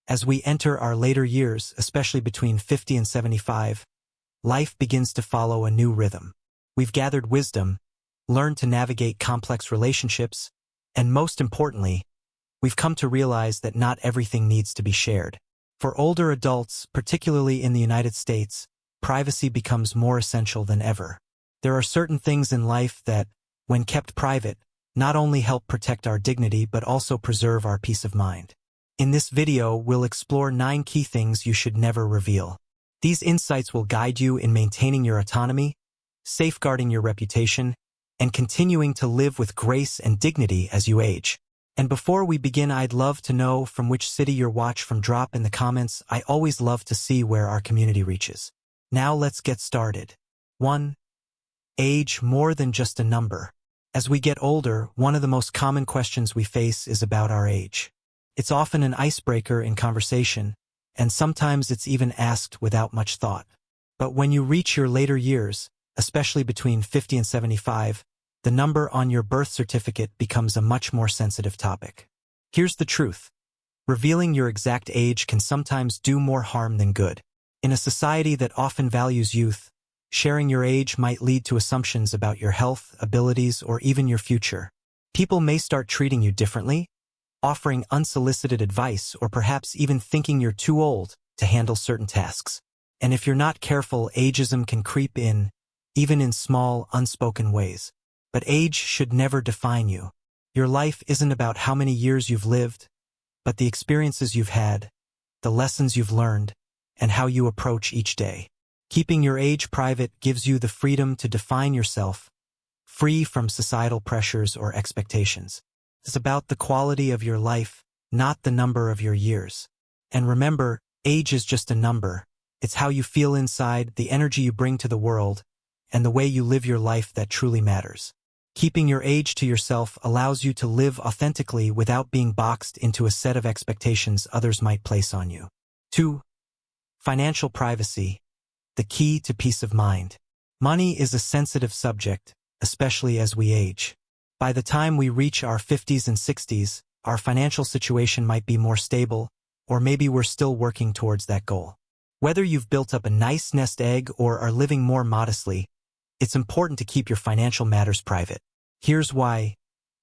As we enter our later years, especially between 50 and 75, life begins to follow a new rhythm. We've gathered wisdom, learned to navigate complex relationships, and most importantly, we've come to realize that not everything needs to be shared. For older adults, particularly in the United States, privacy becomes more essential than ever. There are certain things in life that, when kept private, not only help protect our dignity but also preserve our peace of mind. In this video, we'll explore 9 key things you should never reveal. These insights will guide you in maintaining your autonomy, safeguarding your reputation, and continuing to live with grace and dignity as you age. And before we begin, I'd love to know from which city you're watching from. Drop in the comments. I always love to see where our community reaches. Now let's get started. 1. Age more than just a number. As we get older, one of the most common questions we face is about our age. It's often an icebreaker in conversation, and sometimes it's even asked without much thought. But when you reach your later years, especially between 50 and 75, the number on your birth certificate becomes a much more sensitive topic. Here's the truth. Revealing your exact age can sometimes do more harm than good. In a society that often values youth, sharing your age might lead to assumptions about your health, abilities, or even your future. People may start treating you differently, offering unsolicited advice, or perhaps even thinking you're too old to handle certain tasks. And if you're not careful, ageism can creep in, even in small, unspoken ways. But age should never define you. Your life isn't about how many years you've lived, but the experiences you've had, the lessons you've learned, and how you approach each day. Keeping your age private gives you the freedom to define yourself, free from societal pressures or expectations. It's about the quality of your life, not the number of your years. And remember, age is just a number. It's how you feel inside, the energy you bring to the world, and the way you live your life that truly matters. Keeping your age to yourself allows you to live authentically without being boxed into a set of expectations others might place on you. 2. Financial privacy, the key to peace of mind. Money is a sensitive subject, especially as we age. By the time we reach our 50s and 60s, our financial situation might be more stable, or maybe we're still working towards that goal. Whether you've built up a nice nest egg or are living more modestly, it's important to keep your financial matters private. Here's why.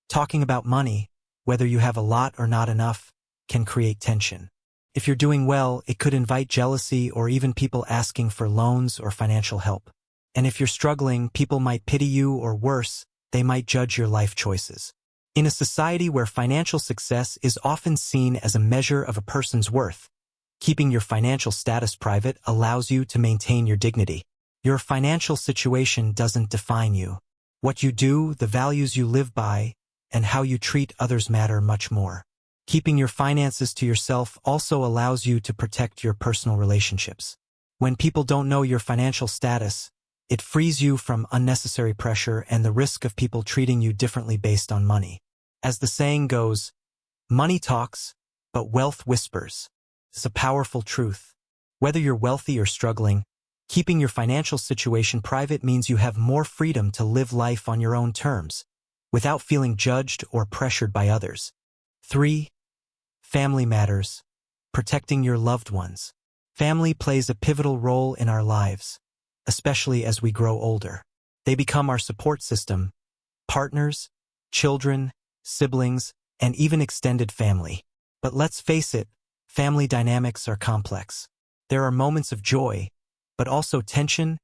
Talking about money, whether you have a lot or not enough, can create tension. If you're doing well, it could invite jealousy or even people asking for loans or financial help. And if you're struggling, people might pity you, or worse, they might judge your life choices. In a society where financial success is often seen as a measure of a person's worth, keeping your financial status private allows you to maintain your dignity. Your financial situation doesn't define you. What you do, the values you live by, and how you treat others matter much more. Keeping your finances to yourself also allows you to protect your personal relationships. When people don't know your financial status, it frees you from unnecessary pressure and the risk of people treating you differently based on money. As the saying goes, money talks, but wealth whispers. It's a powerful truth. Whether you're wealthy or struggling, keeping your financial situation private means you have more freedom to live life on your own terms, without feeling judged or pressured by others. 3. Family matters. Protecting your loved ones. Family plays a pivotal role in our lives, especially as we grow older. They become our support system, partners, children, siblings, and even extended family. But let's face it, family dynamics are complex. There are moments of joy, but also tension,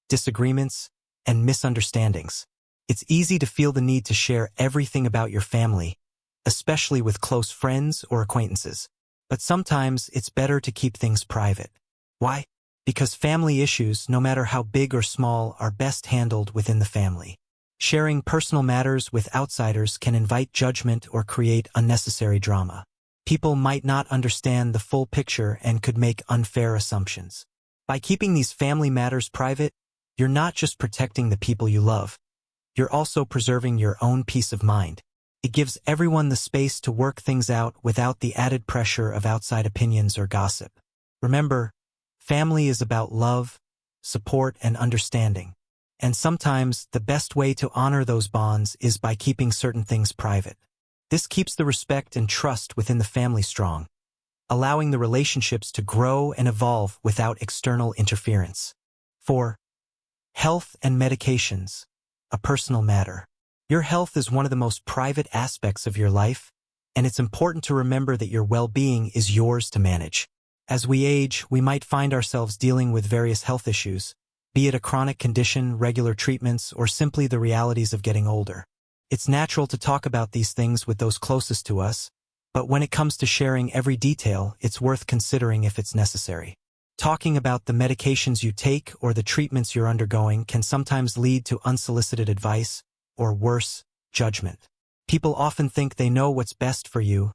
disagreements, and misunderstandings. It's easy to feel the need to share everything about your family, especially with close friends or acquaintances. But sometimes it's better to keep things private. Why? Because family issues, no matter how big or small, are best handled within the family. Sharing personal matters with outsiders can invite judgment or create unnecessary drama. People might not understand the full picture and could make unfair assumptions. By keeping these family matters private, you're not just protecting the people you love, you're also preserving your own peace of mind. It gives everyone the space to work things out without the added pressure of outside opinions or gossip. Remember, family is about love, support, and understanding. And sometimes the best way to honor those bonds is by keeping certain things private. This keeps the respect and trust within the family strong, allowing the relationships to grow and evolve without external interference. 4. Health and medications, a personal matter. Your health is one of the most private aspects of your life, and it's important to remember that your well-being is yours to manage. As we age, we might find ourselves dealing with various health issues, be it a chronic condition, regular treatments, or simply the realities of getting older. It's natural to talk about these things with those closest to us, but when it comes to sharing every detail, it's worth considering if it's necessary. Talking about the medications you take or the treatments you're undergoing can sometimes lead to unsolicited advice, or worse, judgment. People often think they know what's best for you,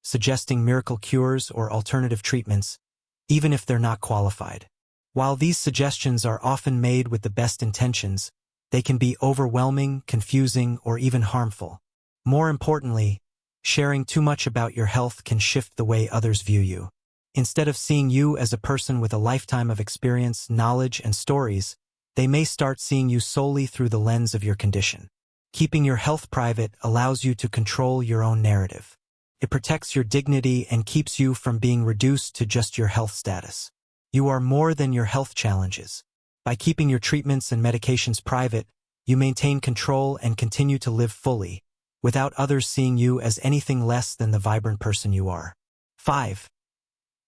suggesting miracle cures or alternative treatments, even if they're not qualified. While these suggestions are often made with the best intentions, they can be overwhelming, confusing, or even harmful. More importantly, sharing too much about your health can shift the way others view you. Instead of seeing you as a person with a lifetime of experience, knowledge, and stories, they may start seeing you solely through the lens of your condition. Keeping your health private allows you to control your own narrative. It protects your dignity and keeps you from being reduced to just your health status. You are more than your health challenges. By keeping your treatments and medications private, you maintain control and continue to live fully, without others seeing you as anything less than the vibrant person you are. 5.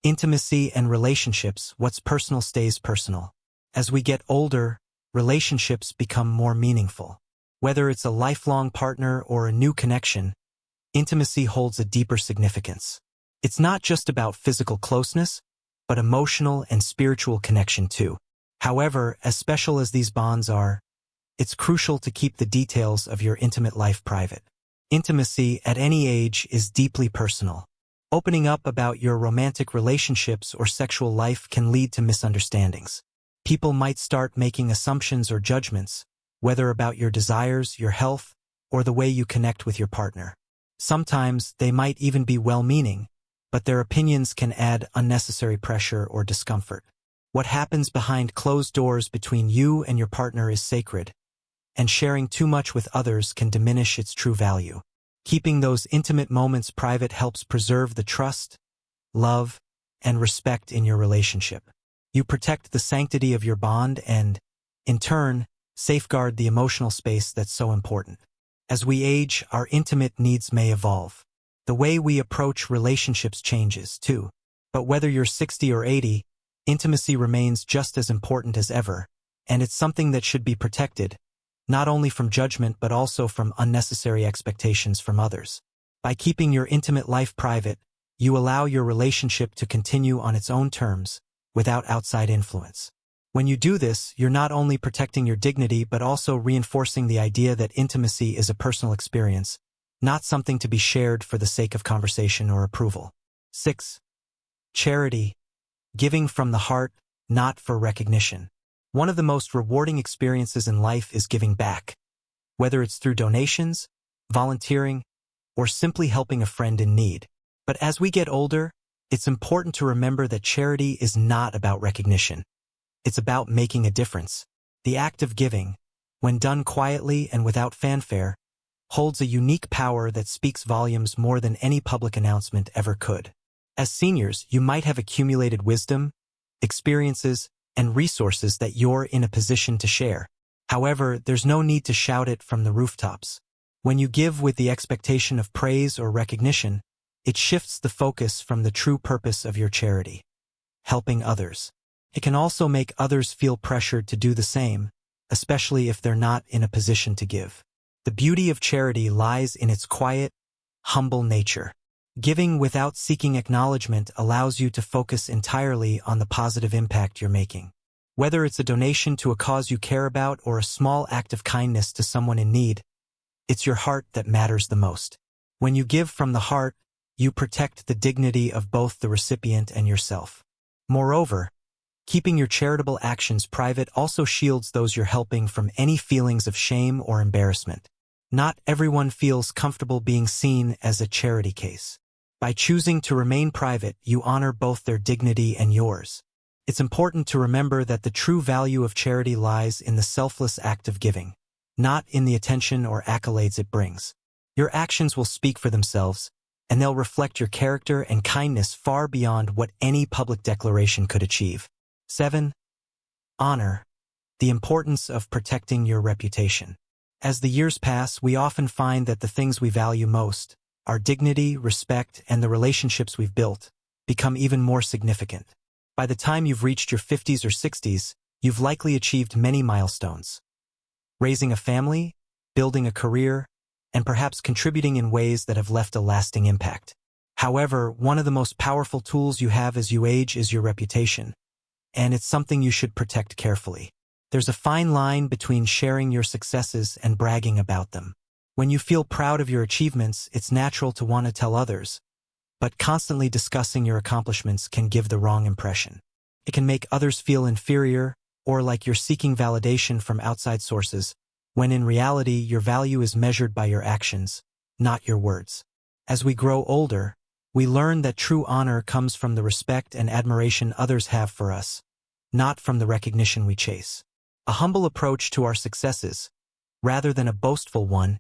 Intimacy and relationships. What's personal stays personal. As we get older, relationships become more meaningful. Whether it's a lifelong partner or a new connection, intimacy holds a deeper significance. It's not just about physical closeness, but emotional and spiritual connection too. However, as special as these bonds are, it's crucial to keep the details of your intimate life private. Intimacy at any age is deeply personal. Opening up about your romantic relationships or sexual life can lead to misunderstandings. People might start making assumptions or judgments, whether about your desires, your health, or the way you connect with your partner. Sometimes they might even be well-meaning, but their opinions can add unnecessary pressure or discomfort. What happens behind closed doors between you and your partner is sacred, and sharing too much with others can diminish its true value. Keeping those intimate moments private helps preserve the trust, love, and respect in your relationship. You protect the sanctity of your bond and, in turn, safeguard the emotional space that's so important. As we age, our intimate needs may evolve. The way we approach relationships changes, too. But whether you're 60 or 80, intimacy remains just as important as ever, and it's something that should be protected, not only from judgment but also from unnecessary expectations from others. By keeping your intimate life private, you allow your relationship to continue on its own terms, without outside influence. When you do this, you're not only protecting your dignity but also reinforcing the idea that intimacy is a personal experience, not something to be shared for the sake of conversation or approval. 6. Charity. Giving from the heart, not for recognition. One of the most rewarding experiences in life is giving back. Whether it's through donations, volunteering, or simply helping a friend in need. But as we get older, it's important to remember that charity is not about recognition. It's about making a difference. The act of giving, when done quietly and without fanfare, holds a unique power that speaks volumes more than any public announcement ever could. As seniors, you might have accumulated wisdom, experiences, and resources that you're in a position to share. However, there's no need to shout it from the rooftops. When you give with the expectation of praise or recognition, it shifts the focus from the true purpose of your charity, helping others. It can also make others feel pressured to do the same, especially if they're not in a position to give. The beauty of charity lies in its quiet, humble nature. Giving without seeking acknowledgement allows you to focus entirely on the positive impact you're making. Whether it's a donation to a cause you care about or a small act of kindness to someone in need, it's your heart that matters the most. When you give from the heart, you protect the dignity of both the recipient and yourself. Moreover, keeping your charitable actions private also shields those you're helping from any feelings of shame or embarrassment. Not everyone feels comfortable being seen as a charity case. By choosing to remain private, you honor both their dignity and yours. It's important to remember that the true value of charity lies in the selfless act of giving, not in the attention or accolades it brings. Your actions will speak for themselves, and they'll reflect your character and kindness far beyond what any public declaration could achieve. 7. Honor. The importance of protecting your reputation. As the years pass, we often find that the things we value most, our dignity, respect, and the relationships we've built, become even more significant. By the time you've reached your 50s or 60s, you've likely achieved many milestones. Raising a family, building a career, and perhaps contributing in ways that have left a lasting impact. However, one of the most powerful tools you have as you age is your reputation, and it's something you should protect carefully. There's a fine line between sharing your successes and bragging about them. When you feel proud of your achievements, it's natural to want to tell others, but constantly discussing your accomplishments can give the wrong impression. It can make others feel inferior or like you're seeking validation from outside sources, when in reality your value is measured by your actions, not your words. As we grow older, we learn that true honor comes from the respect and admiration others have for us, not from the recognition we chase. A humble approach to our successes, rather than a boastful one,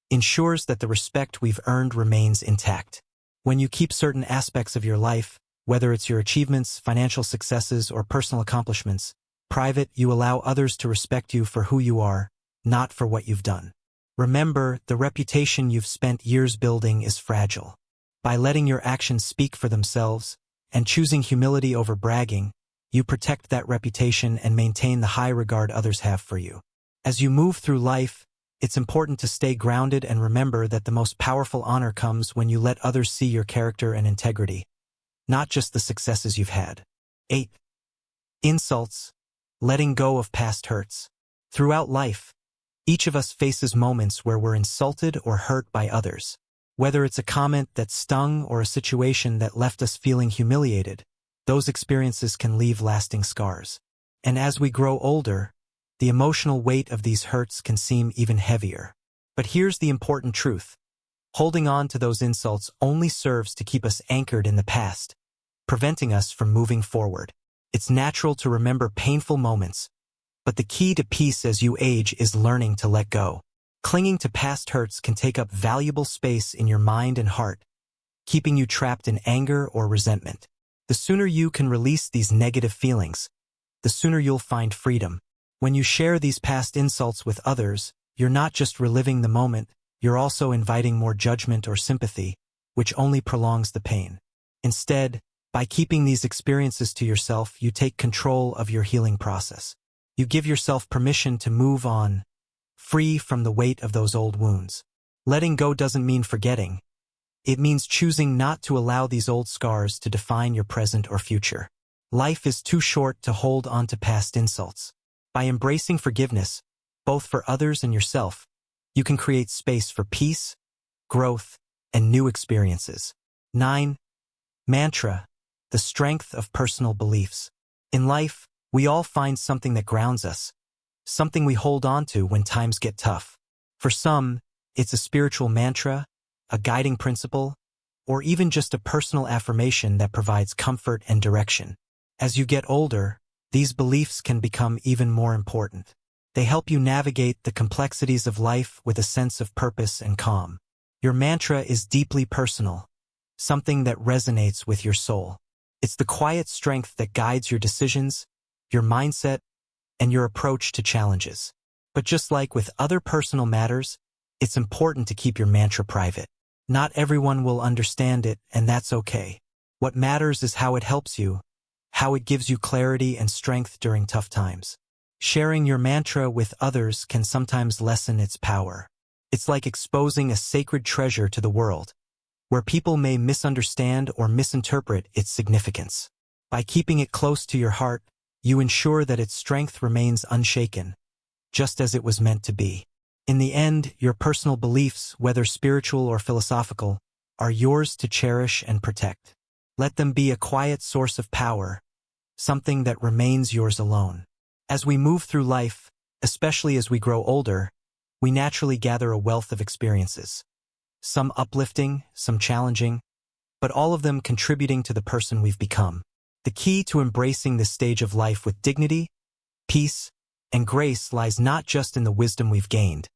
ensures that the respect we've earned remains intact. When you keep certain aspects of your life, whether it's your achievements, financial successes, or personal accomplishments, private, you allow others to respect you for who you are, not for what you've done. Remember, the reputation you've spent years building is fragile. By letting your actions speak for themselves, and choosing humility over bragging, you protect that reputation and maintain the high regard others have for you. As you move through life, it's important to stay grounded and remember that the most powerful honor comes when you let others see your character and integrity, not just the successes you've had. 8. Insults. Letting go of past hurts. Throughout life, each of us faces moments where we're insulted or hurt by others. Whether it's a comment that stung or a situation that left us feeling humiliated, those experiences can leave lasting scars. And as we grow older, the emotional weight of these hurts can seem even heavier. But here's the important truth. Holding on to those insults only serves to keep us anchored in the past, preventing us from moving forward. It's natural to remember painful moments, but the key to peace as you age is learning to let go. Clinging to past hurts can take up valuable space in your mind and heart, keeping you trapped in anger or resentment. The sooner you can release these negative feelings, the sooner you'll find freedom. When you share these past insults with others, you're not just reliving the moment, you're also inviting more judgment or sympathy, which only prolongs the pain. Instead, by keeping these experiences to yourself, you take control of your healing process. You give yourself permission to move on, free from the weight of those old wounds. Letting go doesn't mean forgetting. It means choosing not to allow these old scars to define your present or future. Life is too short to hold on to past insults. By embracing forgiveness, both for others and yourself, you can create space for peace, growth, and new experiences. 9. Mantra. The strength of personal beliefs. In life, we all find something that grounds us, something we hold on to when times get tough. For some, it's a spiritual mantra, a guiding principle, or even just a personal affirmation that provides comfort and direction. As you get older, these beliefs can become even more important. They help you navigate the complexities of life with a sense of purpose and calm. Your mantra is deeply personal, something that resonates with your soul. It's the quiet strength that guides your decisions, your mindset, and your approach to challenges. But just like with other personal matters, it's important to keep your mantra private. Not everyone will understand it, and that's okay. What matters is how it helps you, how it gives you clarity and strength during tough times. Sharing your mantra with others can sometimes lessen its power. It's like exposing a sacred treasure to the world, where people may misunderstand or misinterpret its significance. By keeping it close to your heart, you ensure that its strength remains unshaken, just as it was meant to be. In the end, your personal beliefs, whether spiritual or philosophical, are yours to cherish and protect. Let them be a quiet source of power, something that remains yours alone. As we move through life, especially as we grow older, we naturally gather a wealth of experiences. Some uplifting, some challenging, but all of them contributing to the person we've become. The key to embracing this stage of life with dignity, peace, and grace lies not just in the wisdom we've gained,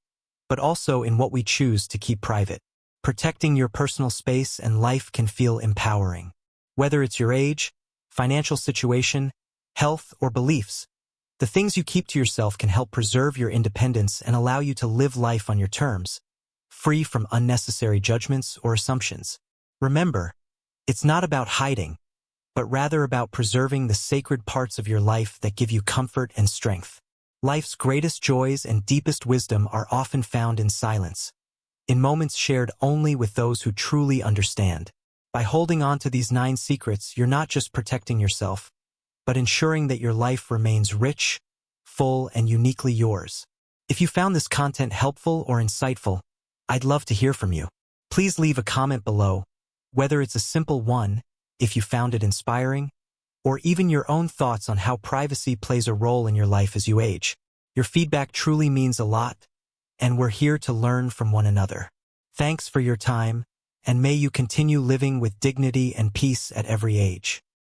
but also in what we choose to keep private. Protecting your personal space and life can feel empowering. Whether it's your age, financial situation, health, or beliefs, the things you keep to yourself can help preserve your independence and allow you to live life on your terms, free from unnecessary judgments or assumptions. Remember, it's not about hiding, but rather about preserving the sacred parts of your life that give you comfort and strength. Life's greatest joys and deepest wisdom are often found in silence, in moments shared only with those who truly understand. By holding on to these 9 secrets, you're not just protecting yourself, but ensuring that your life remains rich, full, and uniquely yours. If you found this content helpful or insightful, I'd love to hear from you. Please leave a comment below, whether it's a simple one, if you found it inspiring, or even your own thoughts on how privacy plays a role in your life as you age. Your feedback truly means a lot, and we're here to learn from one another. Thanks for your time, and may you continue living with dignity and peace at every age.